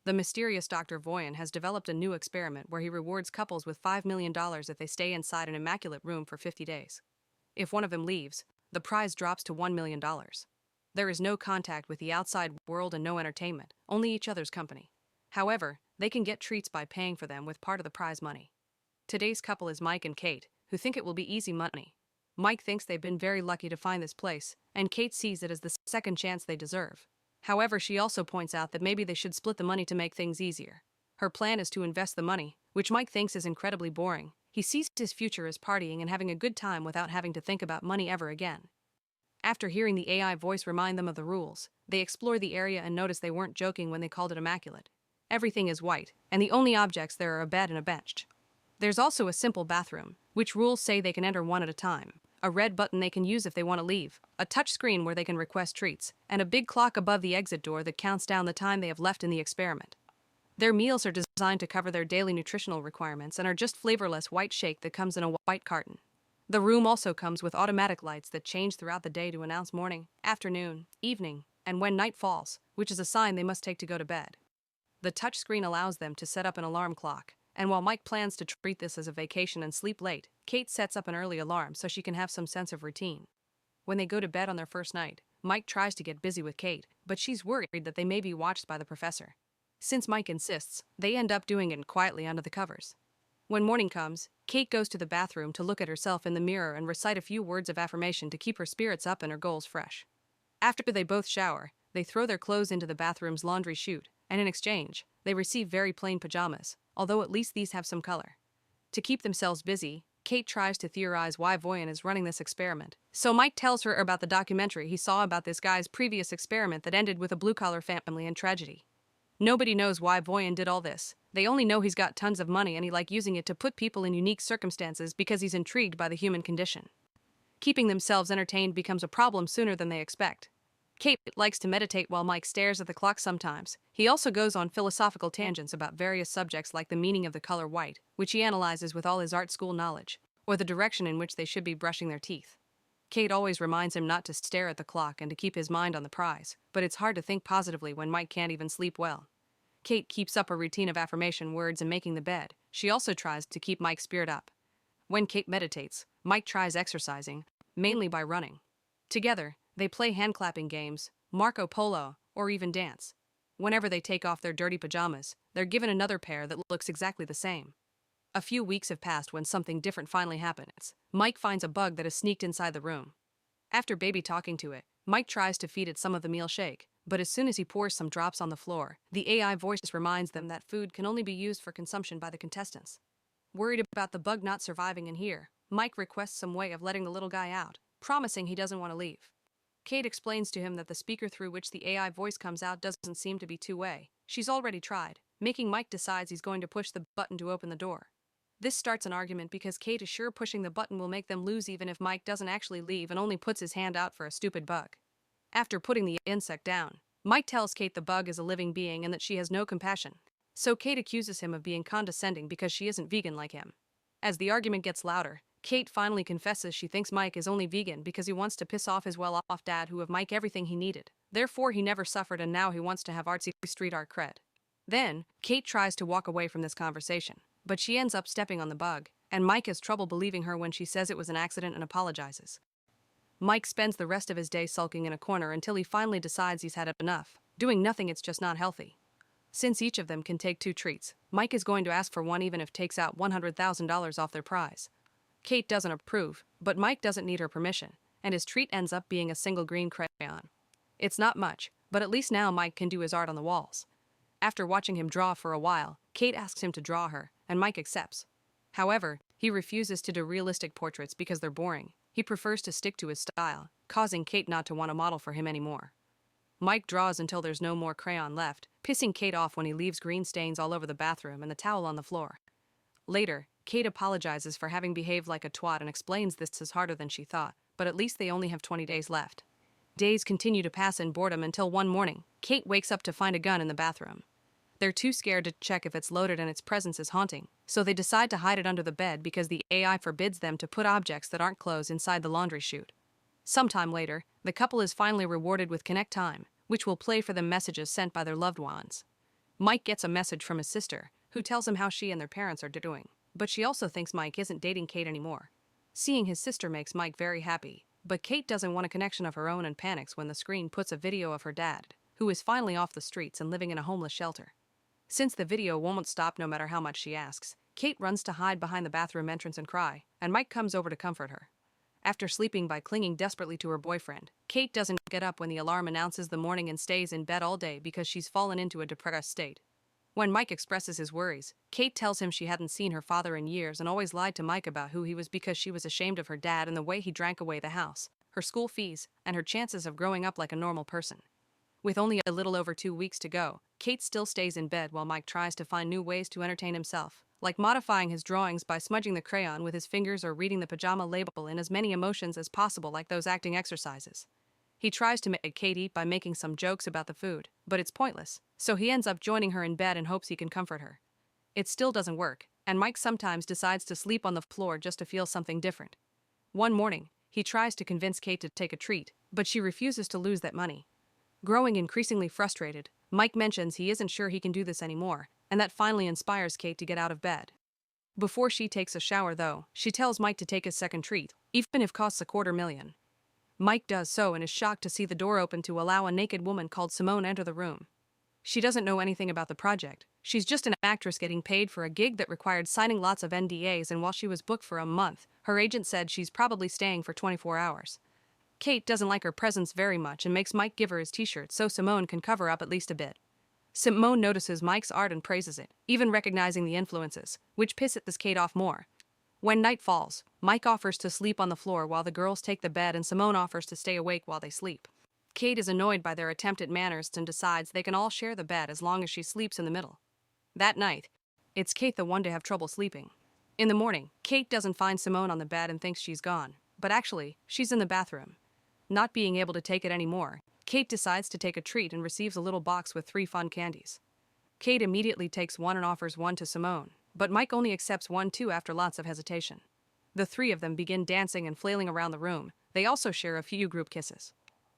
The mysterious Dr. Voyan has developed a new experiment where he rewards couples with $5 million if they stay inside an immaculate room for 50 days. If one of them leaves, the prize drops to $1 million. There is no contact with the outside world and no entertainment, only each other's company. However, they can get treats by paying for them with part of the prize money. Today's couple is Mike and Kate, who think it will be easy money. Mike thinks they've been very lucky to find this place, and Kate sees it as the second chance they deserve. However, she also points out that maybe they should split the money to make things easier. Her plan is to invest the money, which Mike thinks is incredibly boring. He sees his future as partying and having a good time without having to think about money ever again. After hearing the AI voice remind them of the rules, they explore the area and notice they weren't joking when they called it immaculate. Everything is white, and the only objects there are a bed and a bench. There's also a simple bathroom, which rules say they can enter one at a time, a red button they can use if they want to leave, a touch screen where they can request treats, and a big clock above the exit door that counts down the time they have left in the experiment. Their meals are designed to cover their daily nutritional requirements and are just flavorless white shake that comes in a white carton. The room also comes with automatic lights that change throughout the day to announce morning, afternoon, evening, and when night falls, which is a sign they must take to go to bed. The touchscreen allows them to set up an alarm clock, and while Mike plans to treat this as a vacation and sleep late, Kate sets up an early alarm so she can have some sense of routine. When they go to bed on their first night, Mike tries to get busy with Kate, but she's worried that they may be watched by the professor. Since Mike insists, they end up doing it quietly under the covers. When morning comes, Kate goes to the bathroom to look at herself in the mirror and recite a few words of affirmation to keep her spirits up and her goals fresh. After they both shower, they throw their clothes into the bathroom's laundry chute, and in exchange, they receive very plain pajamas, although at least these have some color. To keep themselves busy, Kate tries to theorize why Voyan is running this experiment. So Mike tells her about the documentary he saw about this guy's previous experiment that ended with a blue-collar family and tragedy. Nobody knows why Voyan did all this. They only know he's got tons of money and he likes using it to put people in unique circumstances because he's intrigued by the human condition. Keeping themselves entertained becomes a problem sooner than they expect. Kate likes to meditate while Mike stares at the clock sometimes. He also goes on philosophical tangents about various subjects like the meaning of the color white, which he analyzes with all his art school knowledge, or the direction in which they should be brushing their teeth. Kate always reminds him not to stare at the clock and to keep his mind on the prize, but it's hard to think positively when Mike can't even sleep well. Kate keeps up a routine of affirmation words and making the bed. She also tries to keep Mike's spirit up. When Kate meditates, Mike tries exercising, mainly by running. Together, they play hand-clapping games, Marco Polo, or even dance. Whenever they take off their dirty pajamas, they're given another pair that looks exactly the same. A few weeks have passed when something different finally happens. Mike finds a bug that has sneaked inside the room. After baby talking to it, Mike tries to feed it some of the meal shake, but as soon as he pours some drops on the floor, the AI voice reminds them that food can only be used for consumption by the contestants. Worried about the bug not surviving in here, Mike requests some way of letting the little guy out, promising he doesn't want to leave. Kate explains to him that the speaker through which the AI voice comes out doesn't seem to be two-way. She's already tried, making Mike decides he's going to push the button to open the door. This starts an argument because Kate is sure pushing the button will make them lose even if Mike doesn't actually leave and only puts his hand out for a stupid bug. After putting the insect down, Mike tells Kate the bug is a living being and that she has no compassion. So Kate accuses him of being condescending because she isn't vegan like him. As the argument gets louder, Kate finally confesses she thinks Mike is only vegan because he wants to piss off his well-off dad who gave Mike everything he needed. Therefore he never suffered and now he wants to have artsy street art cred. Then, Kate tries to walk away from this conversation, but she ends up stepping on the bug, and Mike has trouble believing her when she says it was an accident and apologizes. Mike spends the rest of his day sulking in a corner until he finally decides he's had enough. Doing nothing, it's just not healthy. Since each of them can take 2 treats, Mike is going to ask for one even if it takes out $100,000 off their prize. Kate doesn't approve, but Mike doesn't need her permission, and his treat ends up being a single green crayon. It's not much, but at least now Mike can do his art on the walls. After watching him draw for a while, Kate asks him to draw her, and Mike accepts. However, he refuses to do realistic portraits because they're boring. He prefers to stick to his style, causing Kate not to want to model for him anymore. Mike draws until there's no more crayon left, pissing Kate off when he leaves green stains all over the bathroom and the towel on the floor. Later, Kate apologizes for having behaved like a twat and explains this is harder than she thought, but at least they only have 20 days left. Days continue to pass in boredom until one morning, Kate wakes up to find a gun in the bathroom. They're too scared to check if it's loaded and its presence is haunting, so they decide to hide it under the bed because the AI forbids them to put objects that aren't clothes inside the laundry chute. Sometime later, the couple is finally rewarded with Connect Time, which will play for them messages sent by their loved ones. Mike gets a message from his sister, who tells him how she and their parents are doing, but she also thinks Mike isn't dating Kate anymore. Seeing his sister makes Mike very happy, but Kate doesn't want a connection of her own and panics when the screen puts a video of her dad, who is finally off the streets and living in a homeless shelter. Since the video won't stop no matter how much she asks, Kate runs to hide behind the bathroom entrance and cry, and Mike comes over to comfort her. After sleeping by clinging desperately to her boyfriend, Kate doesn't get up when the alarm announces the morning and stays in bed all day because she's fallen into a depressed state. When Mike expresses his worries, Kate tells him she hadn't seen her father in years and always lied to Mike about who he was because she was ashamed of her dad and the way he drank away the house, her school fees, and her chances of growing up like a normal person. With only a little over 2 weeks to go, Kate still stays in bed while Mike tries to find new ways to entertain himself, like modifying his drawings by smudging the crayon with his fingers or reading the pajama label in as many emotions as possible like those acting exercises. He tries to make Kate eat by making some jokes about the food, but it's pointless, so he ends up joining her in bed and hopes he can comfort her. It still doesn't work, and Mike sometimes decides to sleep on the floor just to feel something different. One morning, he tries to convince Kate to take a treat, but she refuses to lose that money. Growing increasingly frustrated, Mike mentions he isn't sure he can do this anymore, and that finally inspires Kate to get out of bed. Before she takes a shower, though, she tells Mike to take his second treat, even if it costs $250,000. Mike does so and is shocked to see the door open to allow a naked woman called Simone enter the room. She doesn't know anything about the project. She's just an actress getting paid for a gig that required signing lots of NDAs, and while she was booked for a month, her agent said she's probably staying for 24 hours. Kate doesn't like her presence very much and makes Mike give her his t-shirt so Simone can cover up at least a bit. Simone notices Mike's art and praises it, even recognizing the influences, which pisses Kate off more. When night falls, Mike offers to sleep on the floor while the girls take the bed and Simone offers to stay awake while they sleep. Kate is annoyed by their attempt at manners and decides they can all share the bed as long as she sleeps in the middle. That night, it's Kate the one to have trouble sleeping. In the morning, Kate doesn't find Simone on the bed and thinks she's gone, but actually, she's in the bathroom. Not being able to take it anymore, Kate decides to take a treat and receives a little box with 3 fun candies. Kate immediately takes one and offers one to Simone, but Mike only accepts one too after lots of hesitation. The 3 of them begin dancing and flailing around the room. They also share a few group kisses.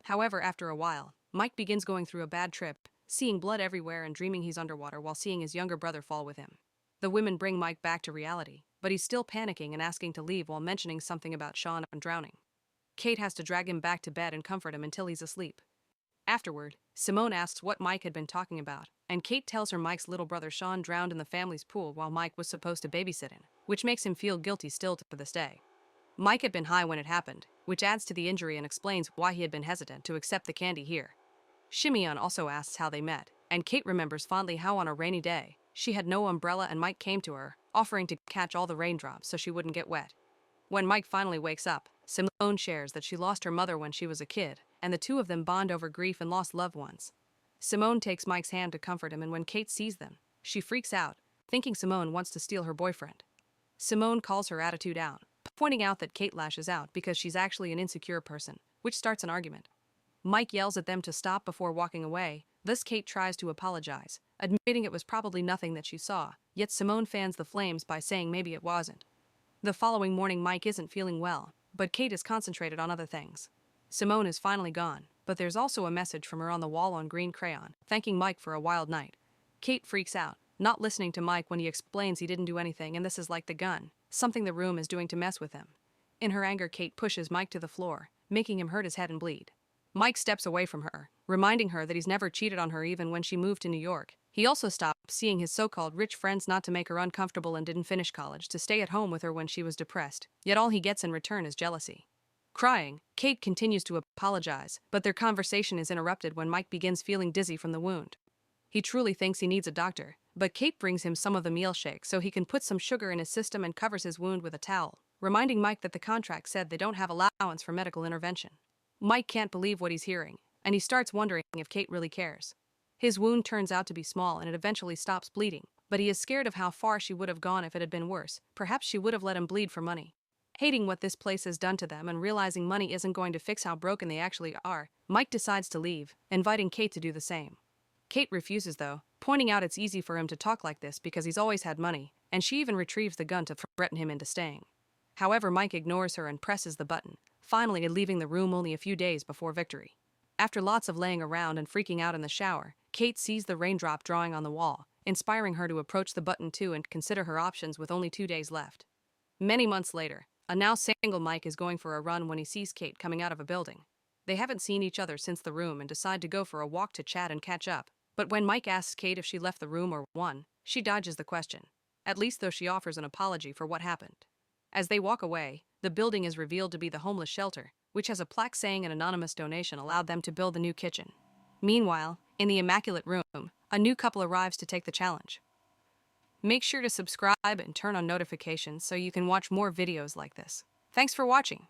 However, after a while, Mike begins going through a bad trip, seeing blood everywhere and dreaming he's underwater while seeing his younger brother fall with him. The women bring Mike back to reality, but he's still panicking and asking to leave while mentioning something about Sean and drowning. Kate has to drag him back to bed and comfort him until he's asleep. Afterward, Simone asks what Mike had been talking about, and Kate tells her Mike's little brother Sean drowned in the family's pool while Mike was supposed to babysit him, which makes him feel guilty still to this day. Mike had been high when it happened, which adds to the injury and explains why he had been hesitant to accept the candy here. Shimeon also asks how they met, and Kate remembers fondly how on a rainy day, she had no umbrella and Mike came to her, offering to catch all the raindrops so she wouldn't get wet. When Mike finally wakes up, Simone shares that she lost her mother when she was a kid, and the 2 of them bond over grief and lost loved ones. Simone takes Mike's hand to comfort him, and when Kate sees them, she freaks out, thinking Simone wants to steal her boyfriend. Simone calls her attitude out, pointing out that Kate lashes out because she's actually an insecure person, which starts an argument. Mike yells at them to stop before walking away, thus Kate tries to apologize, admitting it was probably nothing that she saw, yet Simone fans the flames by saying maybe it wasn't. The following morning Mike isn't feeling well, but Kate is concentrated on other things. Simone is finally gone, but there's also a message from her on the wall on green crayon, thanking Mike for a wild night. Kate freaks out, not listening to Mike when he explains he didn't do anything and this is like the gun, something the room is doing to mess with him. In her anger, Kate pushes Mike to the floor, making him hurt his head and bleed. Mike steps away from her, reminding her that he's never cheated on her even when she moved to New York. He also stopped seeing his so-called rich friends not to make her uncomfortable and didn't finish college to stay at home with her when she was depressed, yet all he gets in return is jealousy. Crying, Kate continues to apologize, but their conversation is interrupted when Mike begins feeling dizzy from the wound. He truly thinks he needs a doctor, but Kate brings him some of the meal shake so he can put some sugar in his system and covers his wound with a towel, reminding Mike that the contract said they don't have allowance for medical intervention. Mike can't believe what he's hearing, and he starts wondering if Kate really cares. His wound turns out to be small and it eventually stops bleeding, but he is scared of how far she would have gone if it had been worse. Perhaps she would have let him bleed for money. Hating what this place has done to them and realizing money isn't going to fix how broken they actually are, Mike decides to leave, inviting Kate to do the same. Kate refuses though, pointing out it's easy for him to talk like this because he's always had money, and she even retrieves the gun to threaten him into staying. However, Mike ignores her and presses the button, finally leaving the room only a few days before victory. After lots of laying around and freaking out in the shower, Kate sees the raindrop drawing on the wall, inspiring her to approach the button too and consider her options with only 2 days left. Many months later, a now single Mike is going for a run when he sees Kate coming out of a building. They haven't seen each other since the room and decide to go for a walk to chat and catch up. But when Mike asks Kate if she left the room or won, she dodges the question. At least though she offers an apology for what happened. As they walk away, the building is revealed to be the homeless shelter, which has a plaque saying an anonymous donation allowed them to build the new kitchen. Meanwhile, in the Immaculate room, a new couple arrives to take the challenge. Make sure to subscribe and turn on notifications so you can watch more videos like this. Thanks for watching.